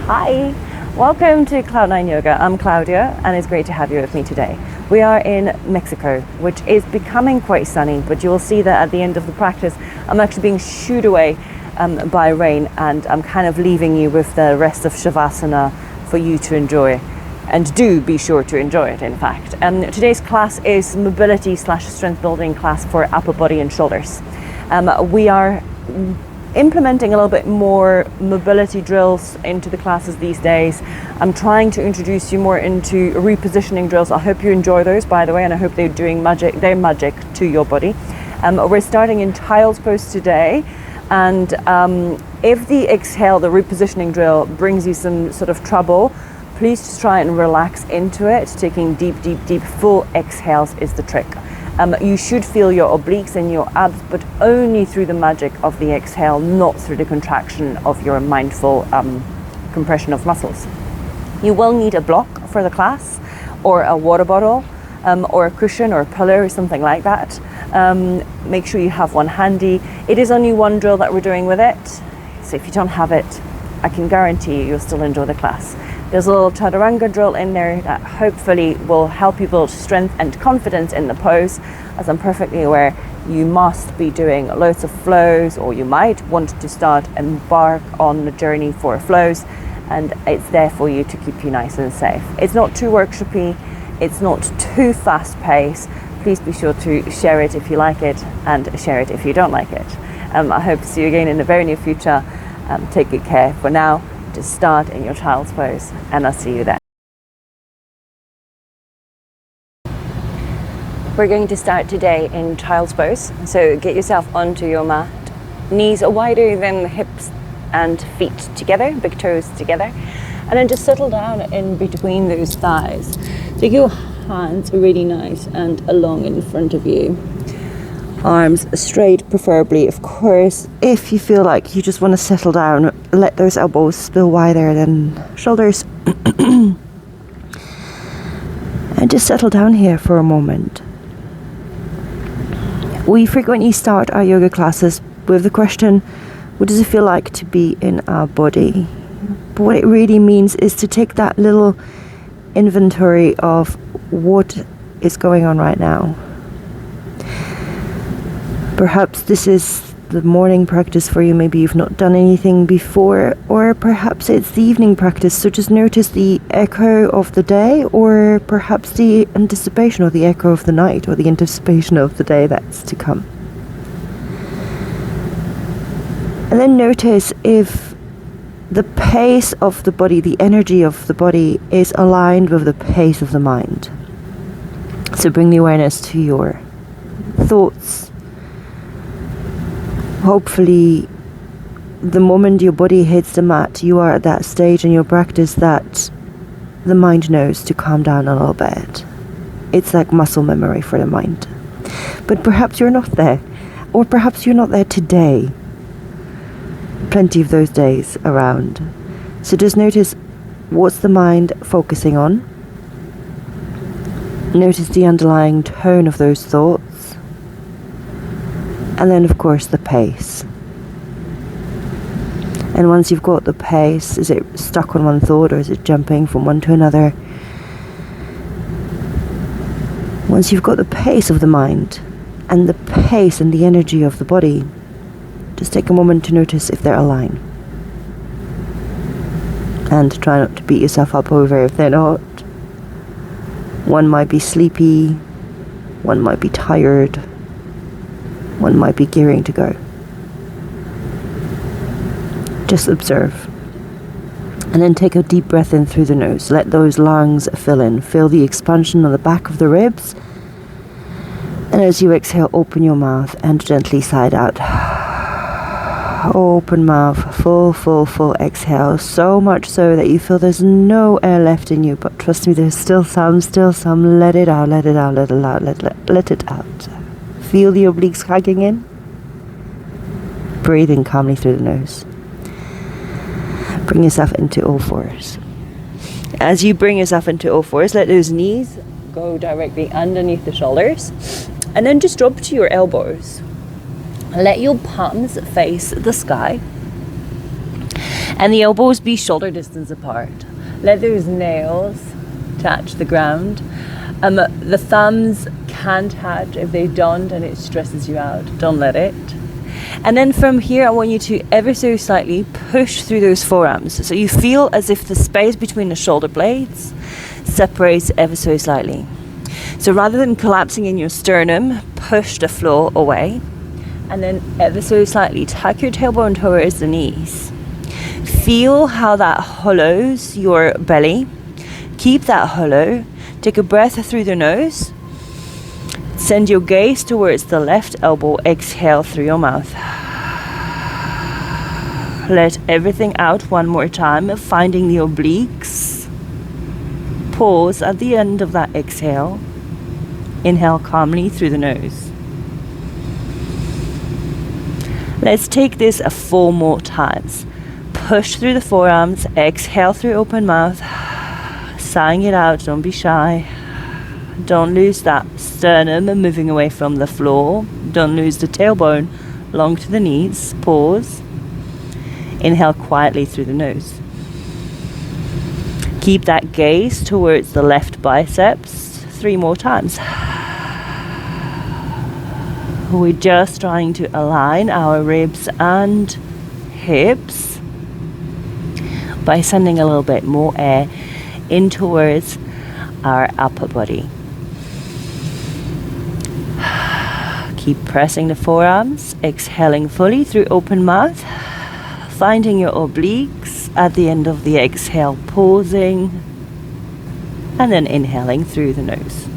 Hi, welcome to Cloud9 Yoga. I'm Claudia and it's great to have you with me today. We are in Mexico, which is becoming quite sunny, but you'll see that at the end of the practice I'm actually being shooed away by rain, and I'm kind of leaving you with the rest of Shavasana for you to enjoy. And do be sure to enjoy it, in fact. Today's class is mobility / strength building class for upper body and shoulders. We are implementing a little bit more mobility drills into the classes these days. I'm trying to introduce you more into repositioning drills. I hope you enjoy those, by the way, and I hope they're doing magic to your body. We're starting in child's pose today, and if the exhale, the repositioning drill, brings you some sort of trouble, please just try and relax into it. Taking deep full exhales is the trick. You should feel your obliques and your abs, but only through the magic of the exhale, not through the contraction of your mindful compression of muscles. You will need a block for the class, or a water bottle, or a cushion or a pillow or something like that. Make sure you have one handy. It is only one drill that we're doing with it, so if you don't have it, I can guarantee you'll still enjoy the class. There's a little chaturanga drill in there that hopefully will help you build strength and confidence in the pose. As I'm perfectly aware, you must be doing loads of flows, or you might want to embark on the journey for flows, and it's there for you to keep you nice and safe. It's not too workshopy, it's not too fast paced. Please be sure to share it if you like it, and share it if you don't like it. I hope to see you again in the very near future. Take good care for now. Just start in your child's pose, and I'll see you there. We're going to start today in child's pose, so get yourself onto your mat. Knees are wider than the hips and feet together, big toes together, and then just settle down in between those thighs. Take your hands really nice and long in front of you. Arms straight, preferably. Of course, if you feel like you just want to settle down, let those elbows spill wider than shoulders. And just settle down here for a moment. We frequently start our yoga classes with the question, what does it feel like to be in our body? But what it really means is to take that little inventory of what is going on right now. Perhaps this is the morning practice for you. Maybe you've not done anything before, or perhaps it's the evening practice. So just notice the echo of the day, or perhaps the anticipation, or the echo of the night, or the anticipation of the day that's to come. And then notice if the pace of the body, the energy of the body, is aligned with the pace of the mind. So bring the awareness to your thoughts. Hopefully, the moment your body hits the mat, you are at that stage in your practice that the mind knows to calm down a little bit. It's like muscle memory for the mind. But perhaps you're not there, or perhaps you're not there today. Plenty of those days around. So just notice, what's the mind focusing on? Notice the underlying tone of those thoughts. And then, of course, the pace. And once you've got the pace, is it stuck on one thought, or is it jumping from one to another? Once you've got the pace of the mind and the pace and the energy of the body, just take a moment to notice if they're aligned. And try not to beat yourself up over if they're not. One might be sleepy, one might be tired, one might be gearing to go. Just observe. And then take a deep breath in through the nose. Let those lungs fill in. Feel the expansion on the back of the ribs. And as you exhale, open your mouth and gently sigh out. Open mouth, full exhale. So much so that you feel there's no air left in you. But trust me, there's still some. Let it out, let it out, let it out, let it out. Feel the obliques hugging in. Breathe in calmly through the nose. Bring yourself into all fours. As you bring yourself into all fours, let those knees go directly underneath the shoulders. And then just drop to your elbows. Let your palms face the sky. And the elbows be shoulder distance apart. Let those nails touch the ground. The thumbs can touch. If they don't and it stresses you out, don't let it. And then from here, I want you to ever so slightly push through those forearms. So you feel as if the space between the shoulder blades separates ever so slightly. So rather than collapsing in your sternum, push the floor away. And then ever so slightly tuck your tailbone towards the knees. Feel how that hollows your belly. Keep that hollow. Take a breath through the nose. Send your gaze towards the left elbow. Exhale through your mouth. Let everything out one more time, finding the obliques. Pause at the end of that exhale. Inhale calmly through the nose. Let's take this 4 more times. Push through the forearms. Exhale through open mouth. Sighing it out, don't be shy. Don't lose that sternum moving away from the floor. Don't lose the tailbone long to the knees. Pause. Inhale quietly through the nose. Keep that gaze towards the left biceps. 3 more times. We're just trying to align our ribs and hips by sending a little bit more air in towards our upper body. Keep pressing the forearms, exhaling fully through open mouth, finding your obliques at the end of the exhale, pausing, and then inhaling through the nose.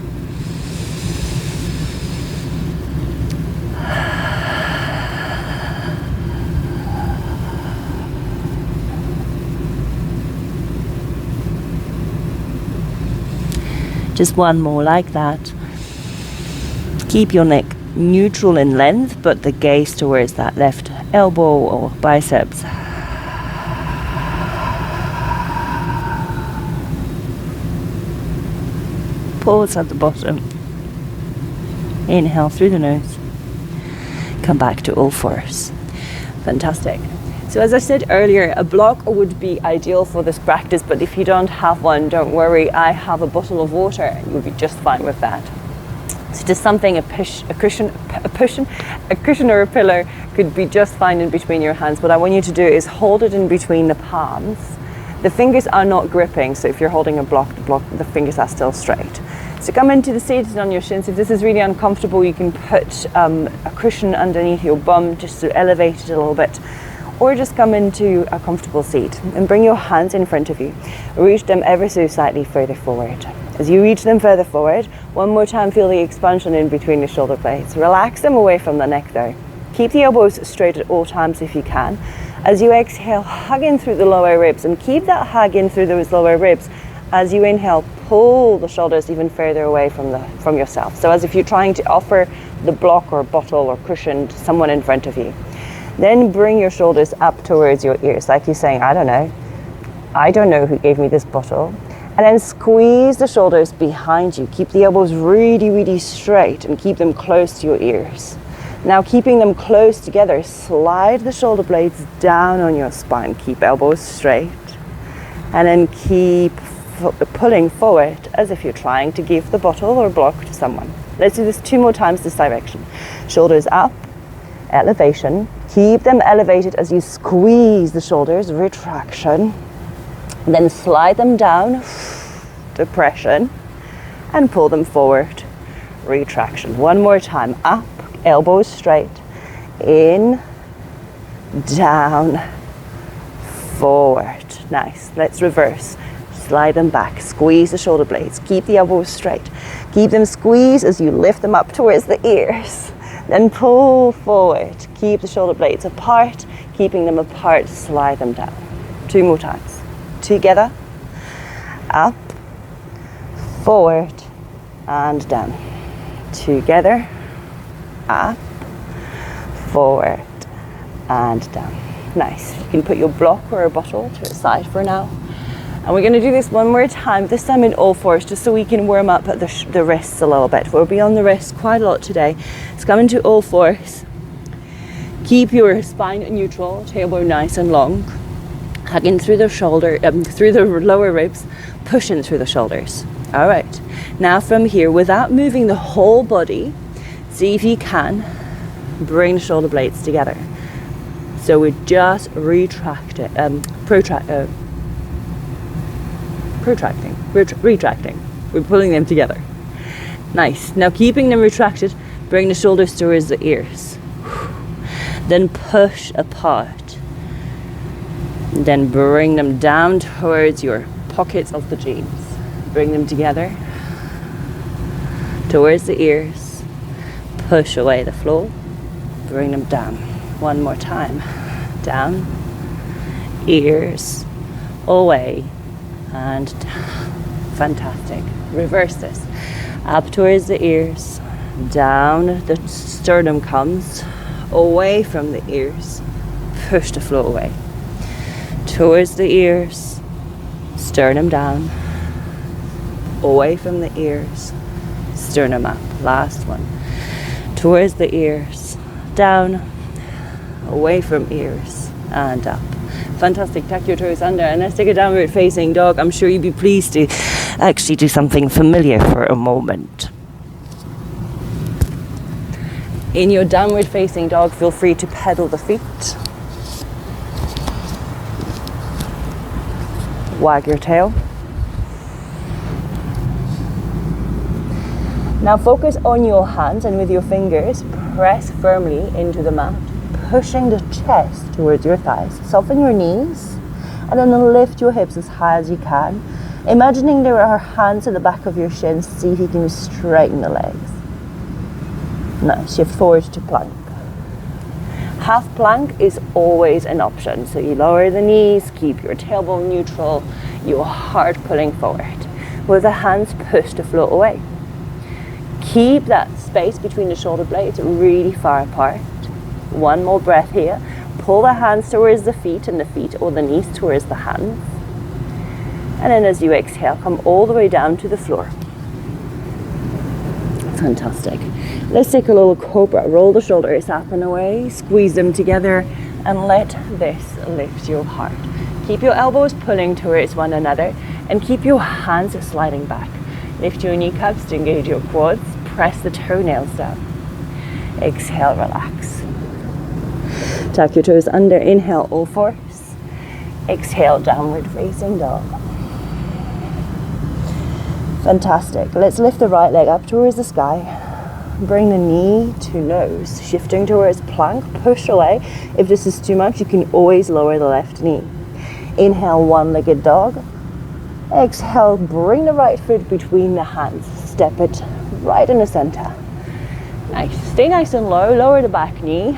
Just one more like that. Keep your neck neutral in length, but the gaze towards that left elbow or biceps. Pause at the bottom. Inhale through the nose. Come back to all fours. Fantastic. So as I said earlier, a block would be ideal for this practice, but if you don't have one, don't worry. I have a bottle of water and you'll be just fine with that. So just something, a cushion or a pillow could be just fine in between your hands. What I want you to do is hold it in between the palms. The fingers are not gripping, so if you're holding a block, the fingers are still straight. So come into the seated on your shins. If this is really uncomfortable, you can put a cushion underneath your bum just to elevate it a little bit. Or just come into a comfortable seat and bring your hands in front of you. Reach them ever so slightly further forward. As you reach them further forward, one more time feel the expansion in between the shoulder blades. Relax them away from the neck though. Keep the elbows straight at all times if you can. As you exhale, hug in through the lower ribs and keep that hug in through those lower ribs. As you inhale, pull the shoulders even further away from yourself. So as if you're trying to offer the block or bottle or cushion to someone in front of you. Then bring your shoulders up towards your ears, like you're saying, I don't know who gave me this bottle. And then squeeze the shoulders behind you. Keep the elbows really, really straight and keep them close to your ears. Now keeping them close together, slide the shoulder blades down on your spine. Keep elbows straight. And then keep pulling forward as if you're trying to give the bottle or block to someone. Let's do this 2 more times this direction. Shoulders up, elevation. Keep them elevated as you squeeze the shoulders, retraction. Then slide them down, depression, and pull them forward, retraction. 1 more time, up, elbows straight, in, down, forward. Nice, let's reverse. Slide them back, squeeze the shoulder blades, keep the elbows straight. Keep them squeezed as you lift them up towards the ears. Then pull forward, keep the shoulder blades apart, keeping them apart, slide them down. 2 more times. Together, up, forward, and down. Together, up, forward, and down. Nice. You can put your block or a bottle to the side for now. And we're going to do this 1 more time, this time in all fours, just so we can warm up the wrists a little bit. We'll be on the wrists quite a lot today. Let's come into all fours. Keep your spine neutral, tailbone nice and long. Hugging through the shoulder, through the lower ribs, pushing through the shoulders. All right. Now from here, without moving the whole body, see if you can bring the shoulder blades together. So we're just retracting. We're pulling them together. Nice. Now keeping them retracted, bring the shoulders towards the ears. Then push apart. Then bring them down towards your pockets of the jeans. Bring them together towards the ears. Push away the floor. Bring them down. One more time. Down. Ears. Away. And down. Fantastic. Reverse this. Up towards the ears. Down. The sternum comes. Away from the ears. Push the floor away. Towards the ears. Sternum down. Away from the ears. Sternum up. Last one. Towards the ears. Down. Away from ears. And up. Fantastic. Tuck your toes under and let's take a downward facing dog. I'm sure you'd be pleased to actually do something familiar for a moment. In your downward facing dog, feel free to pedal the feet. Wag your tail. Now focus on your hands and with your fingers, press firmly into the mat, pushing the chest towards your thighs. Soften your knees and then lift your hips as high as you can. Imagining there are hands at the back of your shins, see if you can straighten the legs. Now shift forward to plank. Half plank is always an option. So you lower the knees, keep your tailbone neutral, your heart pulling forward. With the hands, push the floor away. Keep that space between the shoulder blades really far apart. One more breath here. Pull the hands towards the feet and the feet or the knees towards the hands. And then as you exhale, come all the way down to the floor. Fantastic. Let's take a little cobra. Roll the shoulders up and away, squeeze them together, and let this lift your heart. Keep your elbows pulling towards one another and keep your hands sliding back. Lift your kneecaps to engage your quads. Press the toenails down. Exhale, relax. Tuck your toes under. Inhale, all fours. Exhale, downward facing dog. Fantastic. Let's lift the right leg up towards the sky. Bring the knee to nose, shifting towards plank, push away. If this is too much, you can always lower the left knee. Inhale, one-legged dog. Exhale, bring the right foot between the hands. Step it right in the center. Nice. Stay nice and low, lower the back knee.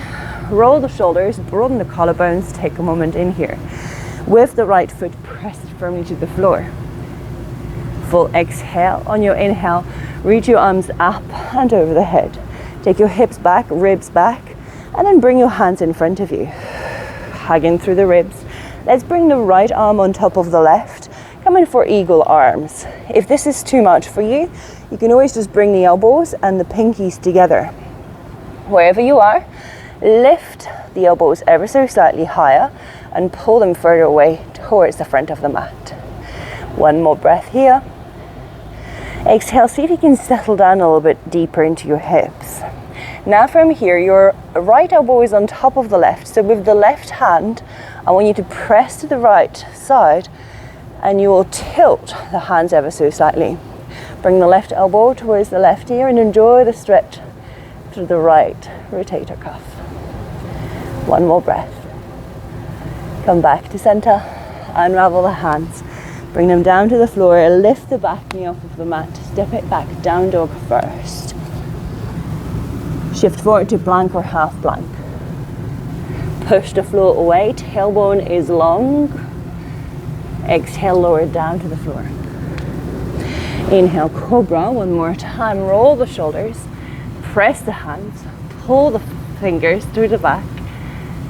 Roll the shoulders, broaden the collarbones. Take a moment in here. With the right foot, press it firmly to the floor. Full exhale. On your inhale, reach your arms up and over the head. Take your hips back, ribs back, and then bring your hands in front of you. Hugging through the ribs. Let's bring the right arm on top of the left. Come in for eagle arms. If this is too much for you, you can always just bring the elbows and the pinkies together. Wherever you are, lift the elbows ever so slightly higher and pull them further away towards the front of the mat. One more breath here. Exhale, see if you can settle down a little bit deeper into your hips. Now from here, your right elbow is on top of the left. So with the left hand, I want you to press to the right side and you will tilt the hands ever so slightly. Bring the left elbow towards the left ear and enjoy the stretch through the right rotator cuff. One more breath. Come back to center, unravel the hands. Bring them down to the floor, lift the back knee off of the mat, step it back, down dog first. Shift forward to plank or half plank. Push the floor away, tailbone is long. Exhale, lower down to the floor. Inhale, cobra, one more time. Roll the shoulders, press the hands, pull the fingers through the back,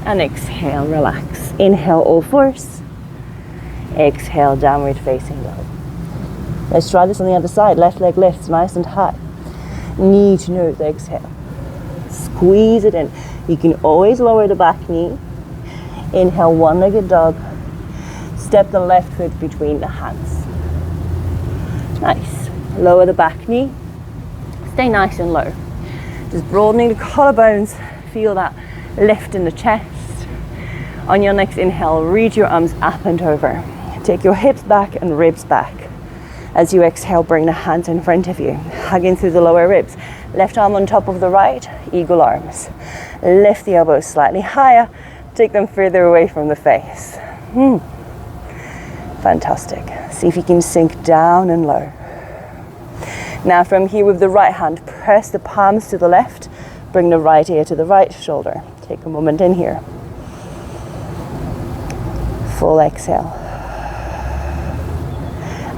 and exhale, relax. Inhale, all fours. Exhale, downward facing dog. Let's try this on the other side. Left leg lifts nice and high. Knee to nose, exhale. Squeeze it in. You can always lower the back knee. Inhale, one-legged dog. Step the left foot between the hands. Nice. Lower the back knee. Stay nice and low. Just broadening the collarbones. Feel that lift in the chest. On your next inhale, reach your arms up and over. Take your hips back and ribs back. As you exhale, bring the hands in front of you, hugging through the lower ribs. Left arm on top of the right, eagle arms. Lift the elbows slightly higher. Take them further away from the face. Fantastic. See if you can sink down and low. Now from here with the right hand, press the palms to the left. Bring the right ear to the right shoulder. Take a moment in here. Full exhale.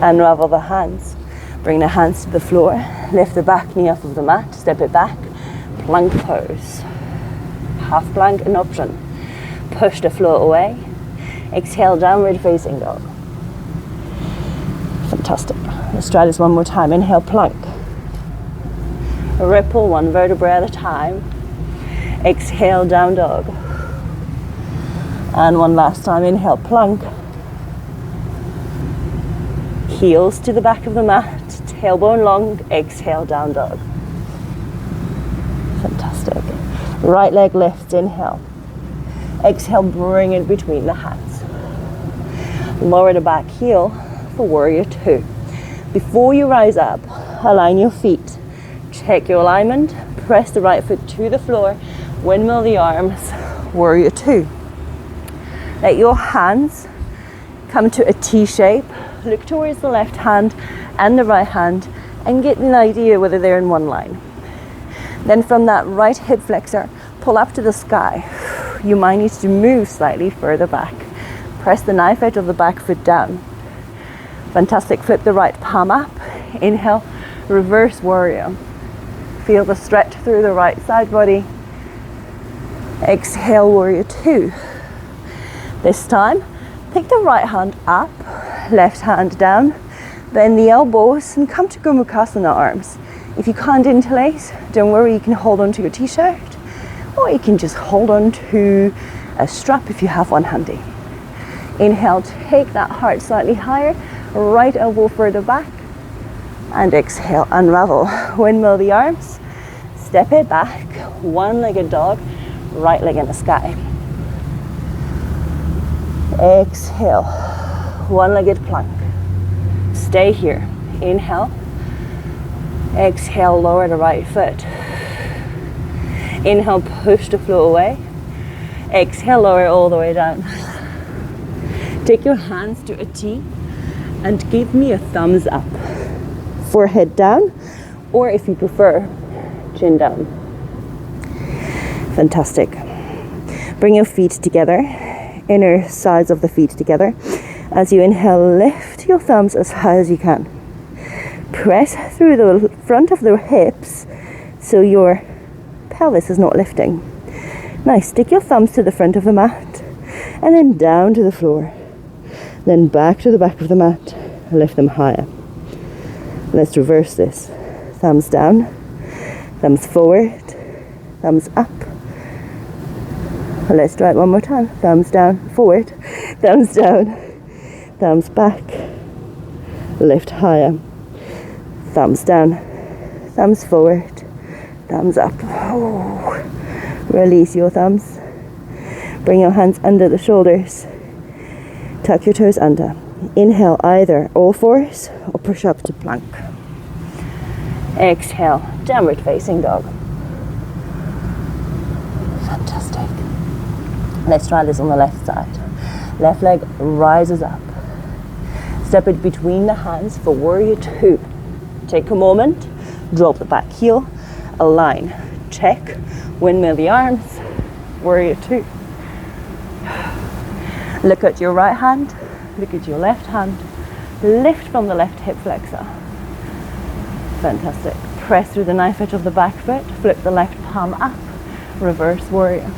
Unravel the hands. Bring the hands to the floor. Lift the back knee off of the mat. Step it back. Plank pose. Half plank an option. Push the floor away. Exhale, downward facing dog. Fantastic. Let's try this one more time. Inhale, plank. Ripple one vertebra at a time. Exhale, down dog. And one last time. Inhale, plank. Heels to the back of the mat. Tailbone long. Exhale, down dog. Fantastic. Right leg lifts. Inhale. Exhale, bring it between the hands. Lower the back heel for warrior two. Before you rise up, align your feet. Check your alignment. Press the right foot to the floor. Windmill the arms. Warrior two. Let your hands come to a T shape. Look towards the left hand and the right hand and get an idea whether they're in one line. Then from that right hip flexor, pull up to the sky. You might need to move slightly further back. Press the knife edge of the back foot down. Fantastic. Flip the right palm up. Inhale, reverse warrior. Feel the stretch through the right side body. Exhale, warrior two. This time, take the right hand up, left hand down, bend the elbows and come to Gomukhasana arms. If you can't interlace, don't worry, you can hold on to your t-shirt, or you can just hold on to a strap if you have one handy. Inhale, take that heart slightly higher, right elbow further back, and exhale, unravel. Windmill the arms, step it back, one-legged dog, right leg in the sky. Exhale, one-legged plank. Stay here. Inhale. Exhale, lower the right foot. Inhale, push the floor away. Exhale, lower all the way down. Take your hands to a T and give me a thumbs up. Forehead down, or if you prefer, chin down. Fantastic. Bring your feet together, inner sides of the feet together. As you inhale, lift your thumbs as high as you can. Press through the front of the hips so your pelvis is not lifting. Nice. Stick your thumbs to the front of the mat and then down to the floor. Then back to the back of the mat and lift them higher. Let's reverse this. Thumbs down, thumbs forward, thumbs up. Let's try it one more time. Thumbs down, forward, thumbs down, thumbs back, lift higher. Thumbs down, thumbs forward, thumbs up. Oh. Release your thumbs. Bring your hands under the shoulders. Tuck your toes under. Inhale either all fours or push up to plank. Exhale, downward facing dog. Fantastic. Let's try this on the left side. Left leg rises up. Step it between the hands for warrior two. Take a moment, drop the back heel, align, check, windmill the arms, warrior two. Look at your right hand, look at your left hand, lift from the left hip flexor. Fantastic. Press through the knife edge of the back foot, flip the left palm up, reverse warrior.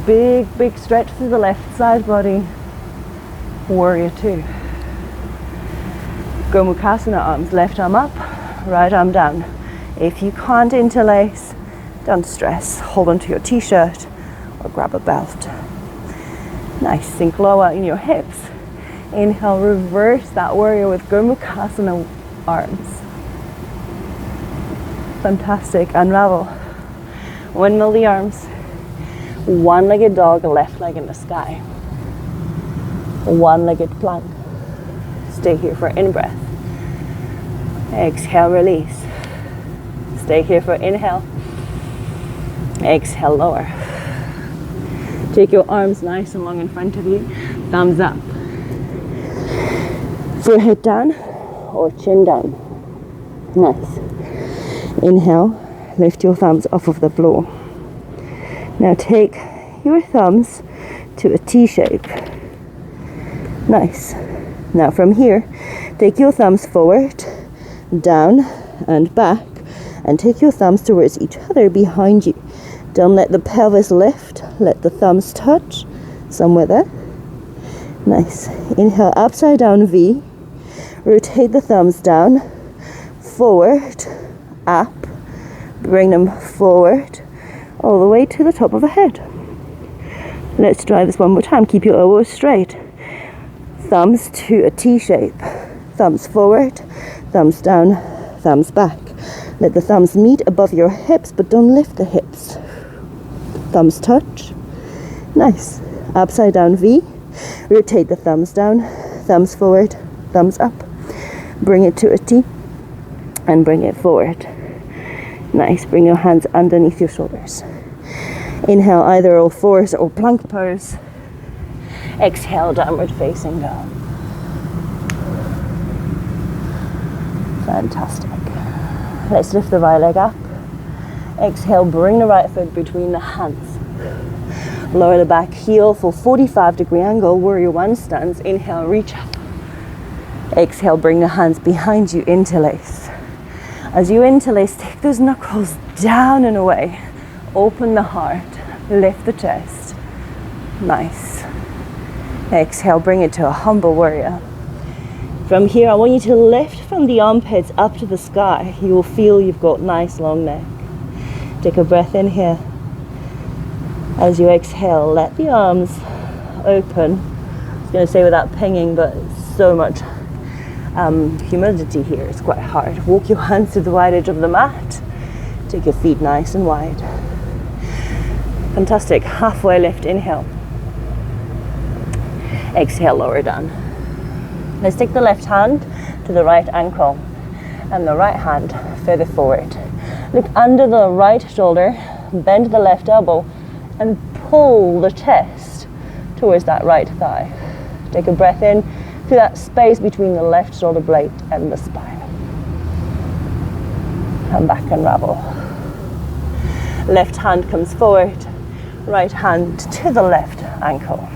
Big, big stretch through the left side body, warrior two. Gomukhasana arms, left arm up, right arm down. If you can't interlace, don't stress. Hold onto your t-shirt or grab a belt. Nice, sink lower in your hips. Inhale, reverse that warrior with Gomukhasana arms. Fantastic, unravel. Windmill the arms. One-legged dog, left leg in the sky. One-legged plank. Stay here for in-breath. Exhale, release. Stay here for inhale. Exhale, lower. Take your arms nice and long in front of you. Thumbs up. Forehead down or chin down. Nice. Inhale, lift your thumbs off of the floor. Now take your thumbs to a T shape. Nice. Now from here, take your thumbs forward, down and back, and take your thumbs towards each other behind you. Don't let the pelvis lift, let the thumbs touch, somewhere there. Nice. Inhale, upside down V. Rotate the thumbs down, forward, up, bring them forward, all the way to the top of the head. Let's try this one more time. Keep your elbows straight. Thumbs to a T shape. Thumbs forward, thumbs down, thumbs back. Let the thumbs meet above your hips, but don't lift the hips. Thumbs touch. Nice. Upside down V. Rotate the thumbs down, thumbs forward, thumbs up. Bring it to a T and bring it forward. Nice. Bring your hands underneath your shoulders. Inhale, either all fours or plank pose. Exhale, downward facing dog. Fantastic. Let's lift the right leg up. Exhale, bring the right foot between the hands. Lower the back heel for 45-degree angle, warrior one stance. Inhale, reach up. Exhale, bring the hands behind you, interlace. As you interlace, take those knuckles down and away. Open the heart, lift the chest. Nice. Exhale, bring it to a humble warrior. From here, I want you to lift from the armpits up to the sky. You will feel you've got nice long neck. Take a breath in here. As you exhale, let the arms open. I was going to say without pinging, but so much humidity here, it's quite hard. Walk your hands to the wide edge of the mat. Take your feet nice and wide. Fantastic. Halfway lift, inhale. Exhale, lower down. Let's take the left hand to the right ankle and the right hand further forward. Look under the right shoulder, bend the left elbow and pull the chest towards that right thigh. Take a breath in to that space between the left shoulder blade and the spine. And back, unravel. Left hand comes forward, right hand to the left ankle.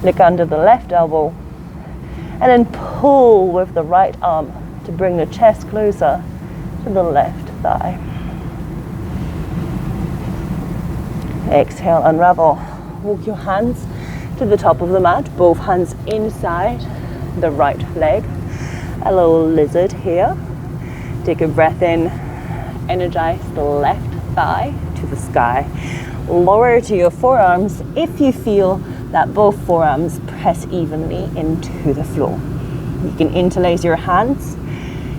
Look under the left elbow and then pull with the right arm to bring the chest closer to the left thigh. Exhale, unravel. Walk your hands to the top of the mat, both hands inside the right leg. A little lizard here. Take a breath in, energize the left thigh to the sky. Lower to your forearms if you feel that both forearms press evenly into the floor. You can interlace your hands.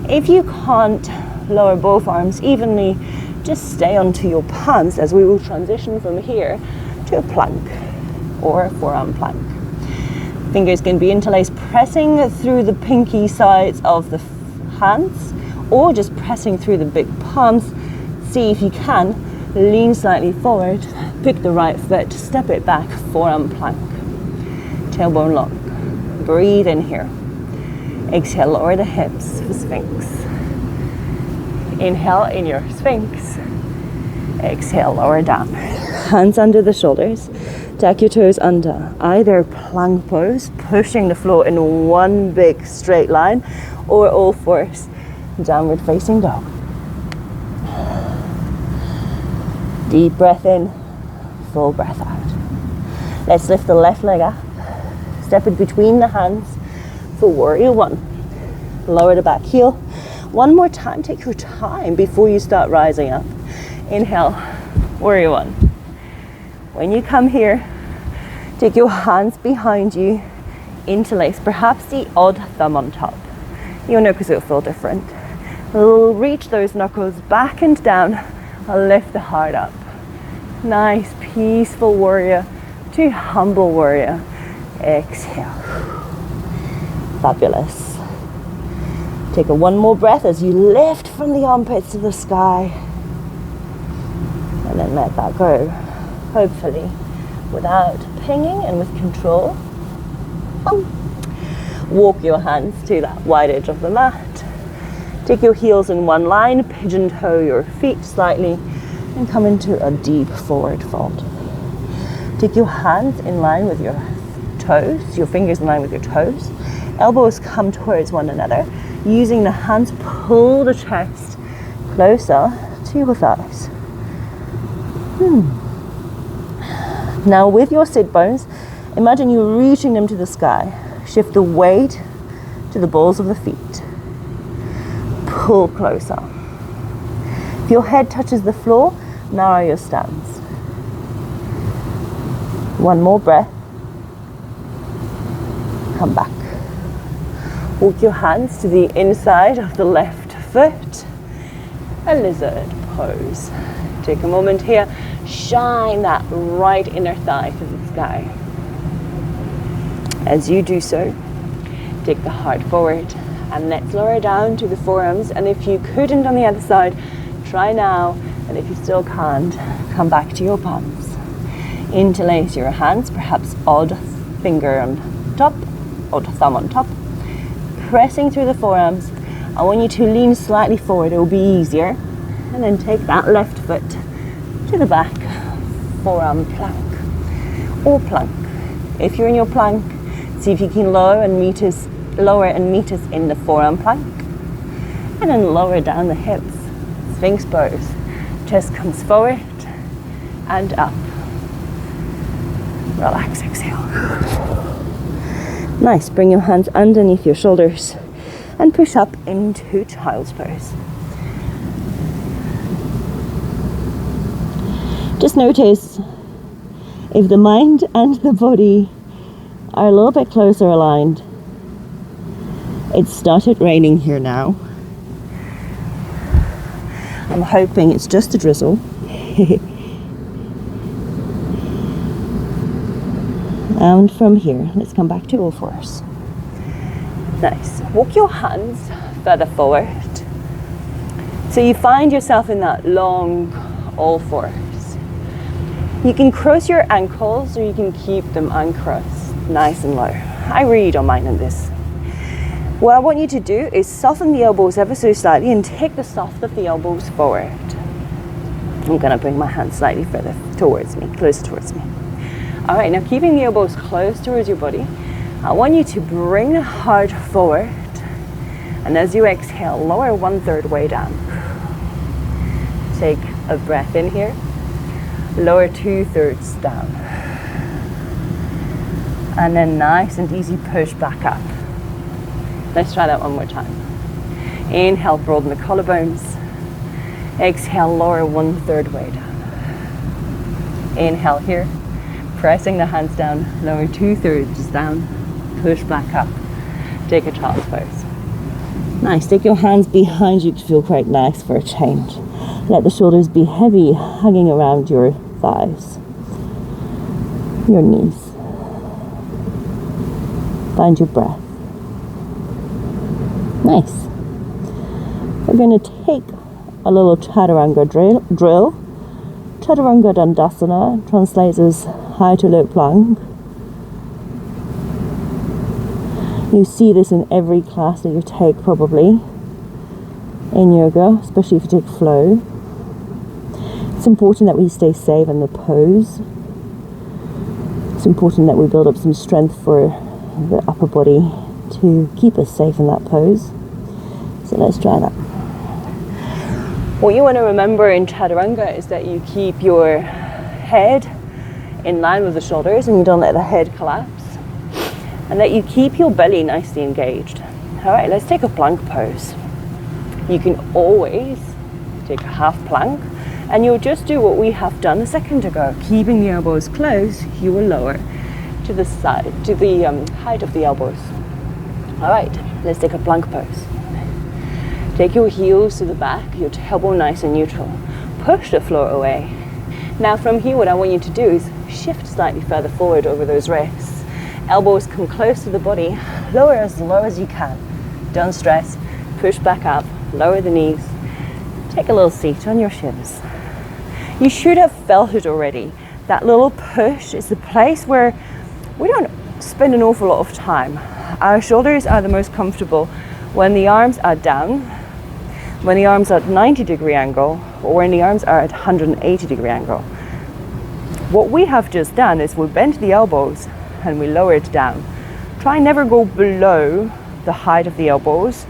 If you can't lower both arms evenly, just stay onto your palms as we will transition from here to a plank or a forearm plank. Fingers can be interlaced, pressing through the pinky sides of the hands or just pressing through the big palms. See if you can lean slightly forward, pick the right foot, step it back, forearm plank. Tailbone lock. Breathe in here. Exhale, lower the hips for Sphinx. Inhale in your Sphinx. Exhale, lower down. Hands under the shoulders. Tuck your toes under. Either plank pose, pushing the floor in one big straight line, or all fours, downward facing dog. Deep breath in, full breath out. Let's lift the left leg up. Step it between the hands for warrior one. Lower the back heel. One more time, take your time before you start rising up. Inhale, warrior one. When you come here, Take your hands behind you, interlace, perhaps the odd thumb on top. You'll know because it'll feel different. We'll reach those knuckles back and down. I'll lift the heart up. Nice, peaceful warrior to humble warrior. Exhale. Fabulous. Take one more breath as you lift from the armpits to the sky. And then let that go. Hopefully, without pinging and with control. Walk your hands to that wide edge of the mat. Take your heels in one line, pigeon toe your feet slightly, and come into a deep forward fold. Take your hands in line with your toes, your fingers in line with your toes. Elbows come towards one another. Using the hands, pull the chest closer to your thighs. Now with your sit bones, imagine you reaching them to the sky. Shift the weight to the balls of the feet. Pull closer. If your head touches the floor, narrow your stance. One more breath. Come back. Walk your hands to the inside of the left foot. A lizard pose. Take a moment here. Shine that right inner thigh to the sky. As you do so, take the heart forward and let's lower down to the forearms. And if you couldn't on the other side, try now. And if you still can't, come back to your palms. Interlace your hands, perhaps odd finger on top, odd thumb on top. Pressing through the forearms. I want you to lean slightly forward, it will be easier. And then take that left foot to the back, forearm plank or plank. If you're in your plank, see if you can lower and meet us in the forearm plank. And then lower down the hips, Sphinx pose. Chest comes forward and up. Relax, exhale. Nice, bring your hands underneath your shoulders and push up into child's pose. Just notice if the mind and the body are a little bit closer aligned. It's started raining here now. I'm hoping it's just a drizzle. And from here, let's come back to all fours. Nice. Walk your hands further forward. So you find yourself in that long all fours. You can cross your ankles or you can keep them uncrossed, nice and low. I really don't mind on this. What I want you to do is soften the elbows ever so slightly and take the soft of the elbows forward. I'm gonna bring my hands slightly further towards me, closer towards me. All right, now keeping the elbows close towards your body, I want you to bring the heart forward. And as you exhale, lower 1/3 way down. Take a breath in here. Lower 2/3 down. And then nice and easy push back up. Let's try that one more time. Inhale, broaden the collarbones. Exhale, lower 1/3 way down. Inhale here. Pressing the hands down, lower 2/3 down, push back up. Take a child's pose. Nice, take your hands behind you to feel quite nice for a change. Let the shoulders be heavy, hanging around your thighs, your knees. Find your breath. Nice. We're going to take a little chaturanga drill. Chaturanga Dandasana translates as high to low plank. You see this in every class that you take probably in yoga, especially if you take flow. It's important that we stay safe in the pose. It's important that we build up some strength for the upper body to keep us safe in that pose. So let's try that. What you want to remember in chaturanga is that you keep your head in line with the shoulders and you don't let the head collapse, and that you keep your belly nicely engaged. All right, let's take a plank pose. You can always take a half plank and you'll just do what we have done a second ago. Keeping the elbows close, you will lower to the side, to the height of the elbows. All right, let's take a plank pose. Take your heels to the back, your tailbone nice and neutral. Push the floor away. Now from here, what I want you to do is shift slightly further forward over those wrists. Elbows come close to the body, lower as low as you can. Don't stress, push back up, lower the knees. Take a little seat on your shins. You should have felt it already. That little push is the place where we don't spend an awful lot of time. Our shoulders are the most comfortable when the arms are down, when the arms are at 90-degree angle, or when the arms are at 180-degree angle. What we have just done is we bent the elbows and we lower it down. Try never go below the height of the elbows.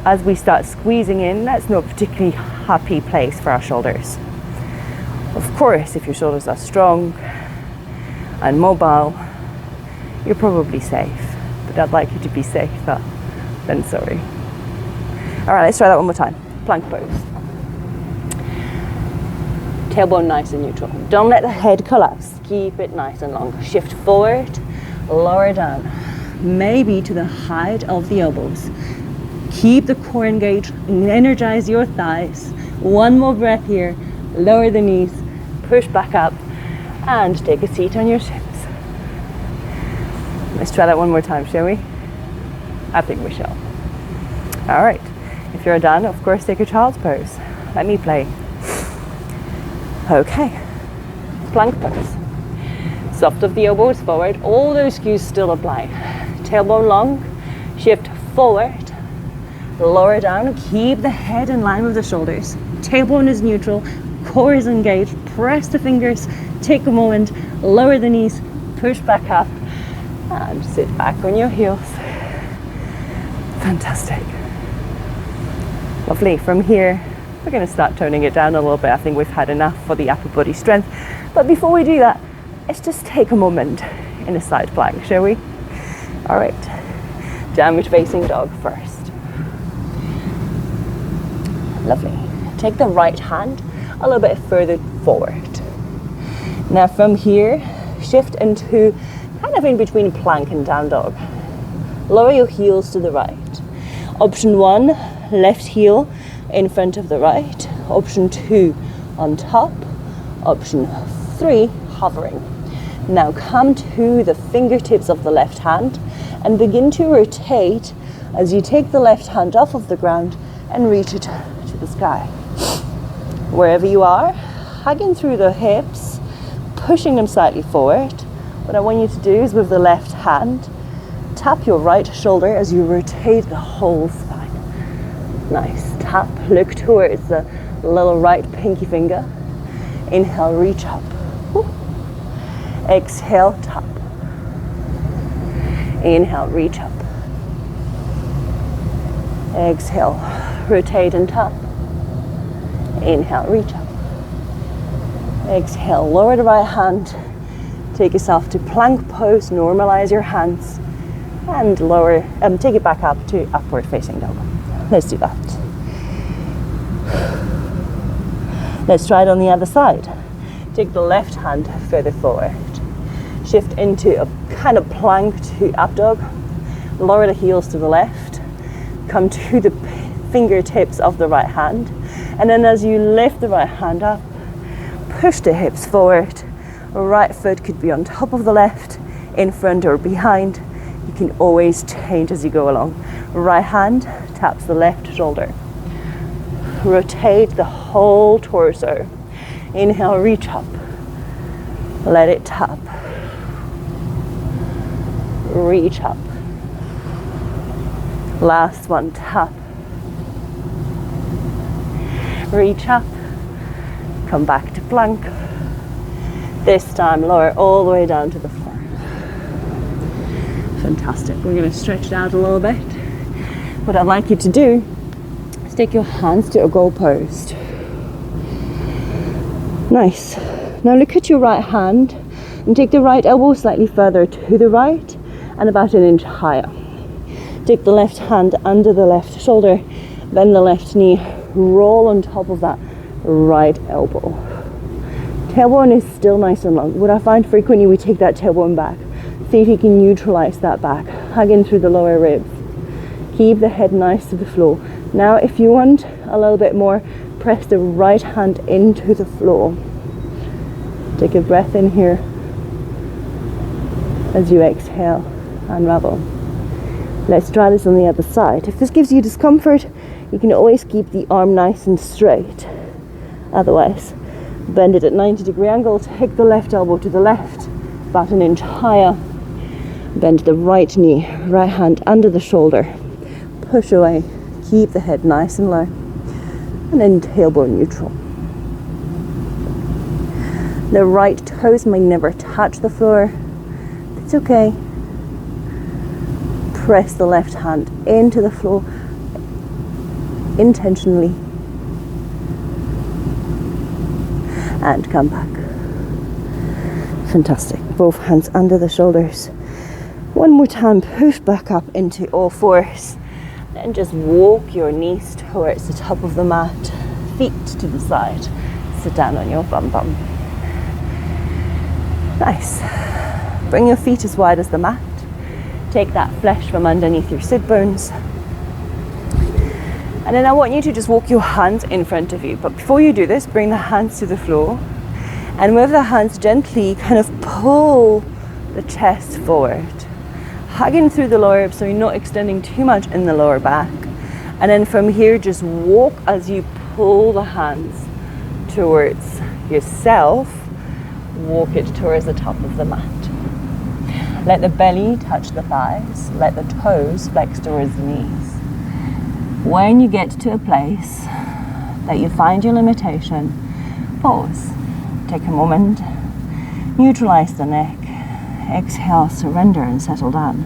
As we start squeezing in, that's not a particularly happy place for our shoulders. Of course, if your shoulders are strong and mobile, you're probably safe. But I'd like you to be safer than sorry. All right, let's try that one more time. Plank pose. Tailbone nice and neutral. Don't let the head collapse. Keep it nice and long. Shift forward, lower down. Maybe to the height of the elbows. Keep the core engaged and energize your thighs. One more breath here. Lower the knees. Push back up and take a seat on your shins. Let's try that one more time, shall we? I think we shall. All right. If you're done, of course, take a child's pose. Let me play. Okay. Plank pose. Soft of the elbows forward. All those cues still apply. Tailbone long. Shift forward. Lower down. Keep the head in line with the shoulders. Tailbone is neutral. Core is engaged. Press the fingers. Take a moment. Lower the knees. Push back up. And sit back on your heels. Fantastic. Lovely. From here, we're going to start toning it down a little bit. I think we've had enough for the upper body strength. But before we do that, let's just take a moment in a side plank, shall we? All right. Downward facing dog first. Lovely. Take the right hand a little bit further forward. Now from here, shift into kind of in between plank and down dog. Lower your heels to the right. Option 1, left heel in front of the right. Option 2, on top. Option 3, hovering. Now come to the fingertips of the left hand and begin to rotate as you take the left hand off of the ground and reach it to the sky. Wherever you are, hugging through the hips, pushing them slightly forward. What I want you to do is with the left hand, tap your right shoulder as you rotate the whole spine. Nice. Tap, look towards the little right pinky finger. Inhale, reach up. Woo. Exhale, tap. Inhale, reach up. Exhale, rotate and tap. Inhale, reach up. Exhale, lower the right hand. Take yourself to plank pose, normalize your hands, and lower, take it back up to upward facing dog. Let's do that. Let's try it on the other side. Take the left hand further forward. Shift into a kind of plank to up dog. Lower the heels to the left. Come to the fingertips of the right hand. And then as you lift the right hand up, push the hips forward. Right foot could be on top of the left, in front or behind. You can always change as you go along. Right hand taps the left shoulder. Rotate the whole torso. Inhale, reach up. Let it tap. Reach up. Last one, tap. Reach up. Come back to plank. This time, lower all the way down to the floor. Fantastic. We're going to stretch it out a little bit. What I'd like you to do is take your hands to a goal post. Nice. Now look at your right hand and take the right elbow slightly further to the right and about an inch higher. Take the left hand under the left shoulder, bend the left knee, roll on top of that right elbow. Tailbone is still nice and long. What I find frequently, we take that tailbone back See if you can neutralize that back. Hug in through the lower ribs. Keep the head nice to the floor. Now if you want a little bit more, press the right hand into the floor. Take a breath in here. As you exhale, unravel. Let's try this on the other side. If this gives you discomfort, you can always keep the arm nice and straight. Otherwise, bend it at 90-degree angle, take the left elbow to the left, about an inch higher. Bend the right knee, right hand under the shoulder. Push away, keep the head nice and low. And then tailbone neutral. The right toes may never touch the floor. It's okay. Press the left hand into the floor intentionally. And come back. Fantastic. Both hands under the shoulders. One more time, push back up into all fours. Then just walk your knees towards the top of the mat. Feet to the side. Sit down on your bum bum. Nice. Bring your feet as wide as the mat. Take that flesh from underneath your sit bones. And then I want you to just walk your hands in front of you. But before you do this, bring the hands to the floor. And with the hands gently kind of pull the chest forward. Hugging through the lower ribs so you're not extending too much in the lower back. And then from here, just walk as you pull the hands towards yourself. Walk it towards the top of the mat. Let the belly touch the thighs. Let the toes flex towards the knees. When you get to a place that you find your limitation, pause. Take a moment. Neutralize the neck. Exhale, surrender and settle down.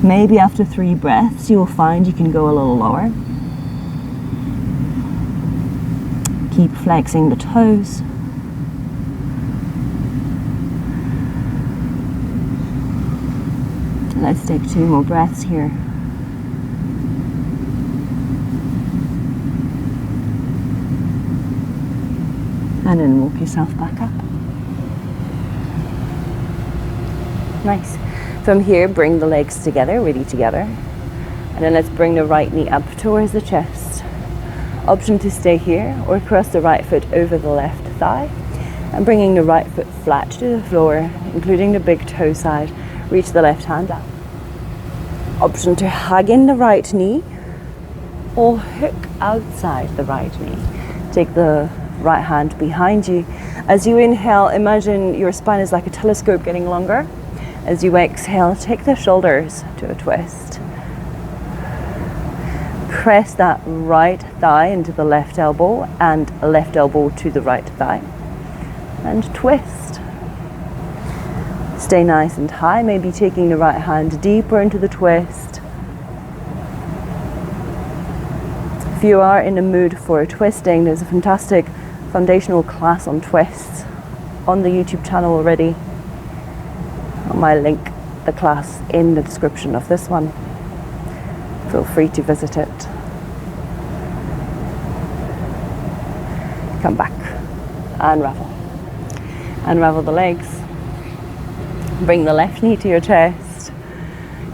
Maybe after 3 breaths, you will find you can go a little lower. Keep flexing the toes. Let's take 2 more breaths here. And then walk yourself back up. Nice. From here, bring the legs together, really together. And then let's bring the right knee up towards the chest. Option to stay here or cross the right foot over the left thigh. And bringing the right foot flat to the floor, including the big toe side. Reach the left hand up. Option to hug in the right knee or hook outside the right knee. Take the right hand behind you. As you inhale, imagine your spine is like a telescope getting longer. As you exhale, take the shoulders to a twist. Press that right thigh into the left elbow and left elbow to the right thigh. And twist. Stay nice and high, maybe taking the right hand deeper into the twist. If you are in the mood for twisting, there's a fantastic foundational class on twists on the YouTube channel already. I might link the class in the description of this one. Feel free to visit it. Come back. Unravel. Unravel the legs. Bring the left knee to your chest.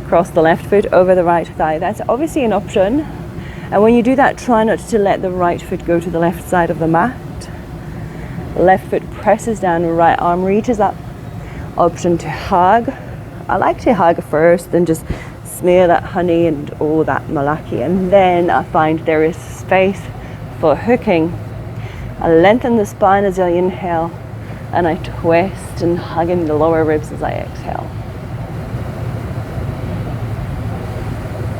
Cross the left foot over the right thigh. That's obviously an option. And when you do that, try not to let the right foot go to the left side of the mat. Left foot presses down, right arm reaches up. Option to hug. I like to hug first and just smear that honey and all that malaki. And then I find there is space for hooking. I lengthen the spine as I inhale. And I twist and hug in the lower ribs as I exhale.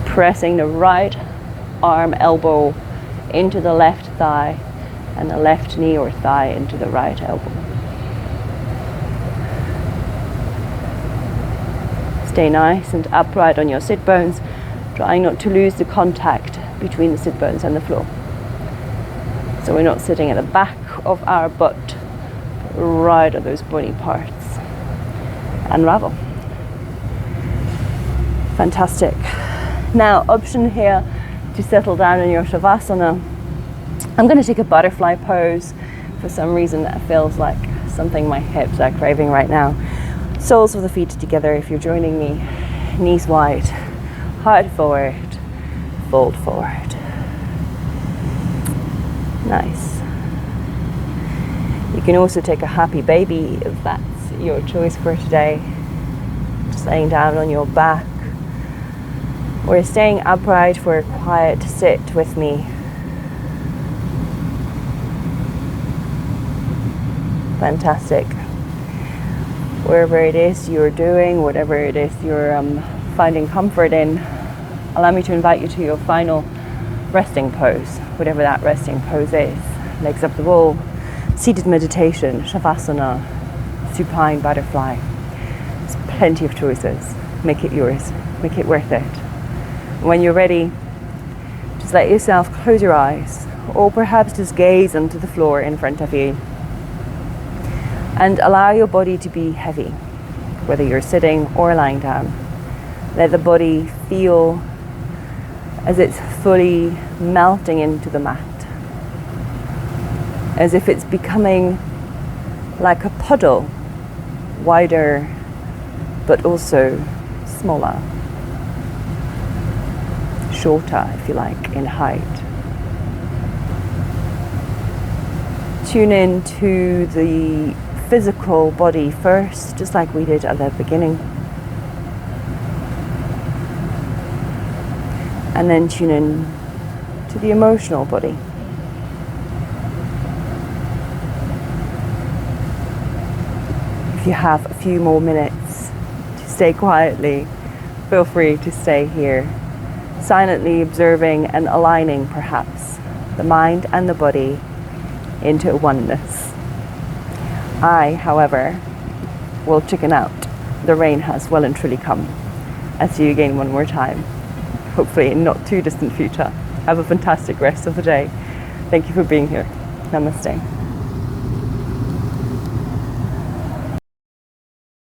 Pressing the right arm, elbow into the left thigh and the left knee or thigh into the right elbow. Stay nice and upright on your sit bones, trying not to lose the contact between the sit bones and the floor. So we're not sitting at the back of our butt, right at those body parts. Unravel. Fantastic. Now, option here to settle down in your shavasana. I'm going to take a butterfly pose. For some reason that feels like something my hips are craving right now. Soles of the feet together if you're joining me. Knees wide. Heart forward. Fold forward. Nice. You can also take a happy baby if that's your choice for today. Just laying down on your back or staying upright for a quiet sit with me. Fantastic. Wherever it is you're doing, whatever it is you're finding comfort in, allow me to invite you to your final resting pose, whatever that resting pose is. Legs up the wall, seated meditation, shavasana, supine butterfly. There's plenty of choices. Make it yours. Make it worth it. When you're ready, just let yourself close your eyes, or perhaps just gaze onto the floor in front of you. And allow your body to be heavy, whether you're sitting or lying down. Let the body feel as it's fully melting into the mat, as if it's becoming like a puddle, wider but also smaller, shorter if you like in height. Tune in to the physical body first, just like we did at the beginning. And then tune in to the emotional body. If you have a few more minutes to stay quietly, feel free to stay here, silently observing and aligning perhaps the mind and the body into oneness. I, however, will chicken out. The rain has well and truly come. I'll see you again one more time, hopefully in not too distant future. Have a fantastic rest of the day. Thank you for being here. Namaste.